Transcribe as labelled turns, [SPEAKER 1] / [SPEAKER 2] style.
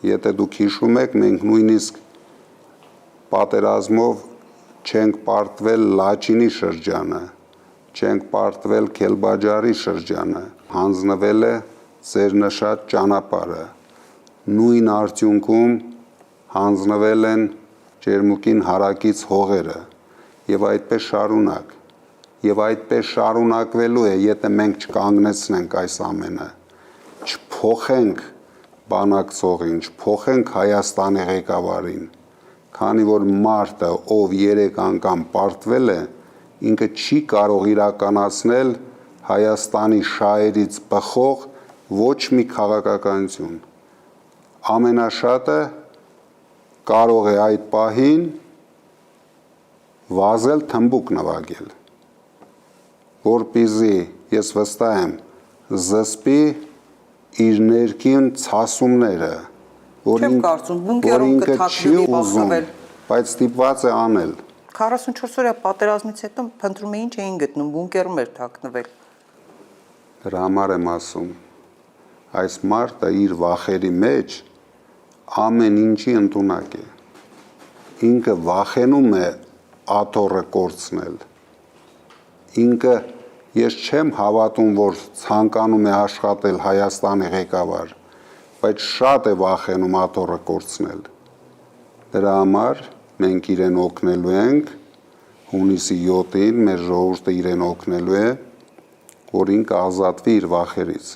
[SPEAKER 1] Եթե դուք հիշում եք, մենք նույնիսկ պատերազմով չենք պարտվել Լաչինի շրջանը, չենք պարտվել Քելբաջարի շրջանը, հանձնվել է ձեր նշած ճանապարհը, նույն արդյունքում հանձնվել են Ջերմուկին հարակից հողերը եւ այդպես շարունակ։ Եվ այդպես շարունակվելու է, եթե մենք չկանգնեցնենք այս ամենը, չփոխենք բանակցողին, չփոխենք Հայաստանի ղեկավարին, քանի որ մարդը, ով 3 անգամ պարտվել է, ինքը չի կարող իրականացնել Հայաստանի շահերից բխող ոչ մի քաղաքականություն։ Ամենաշատը կարող է այդ պահին վազել թմբուկ նվագել, որպեսզի ես վստահ եմ զսպի իր ներքին ցասումները, որ ինքը չի ուզում, բայց ստիպված է անել։
[SPEAKER 2] 44 օրյա պատերազմից հետո փնտրում էին չէին գտնում, բունկերում էր թաքնվել։
[SPEAKER 1] Դրա համար եմ ասում, այս մարդը իր վախերի մեջ ամեն ինչի ընդունակ է։ Ինքը վախենում է աթոռը կորցնել։ Ինքը ես չեմ հավատում, որ ցանկանում է աշխատել Հայաստանի ղեկավար, բայց շատ է վախենում աթոռը կորցնել։ Դրա համար մենք իրեն օգնելու ենք, հունիսի 7-ին մեր ժողովուրդը իրեն օգնելու է, որ ինքը ազատվի իր վախերից։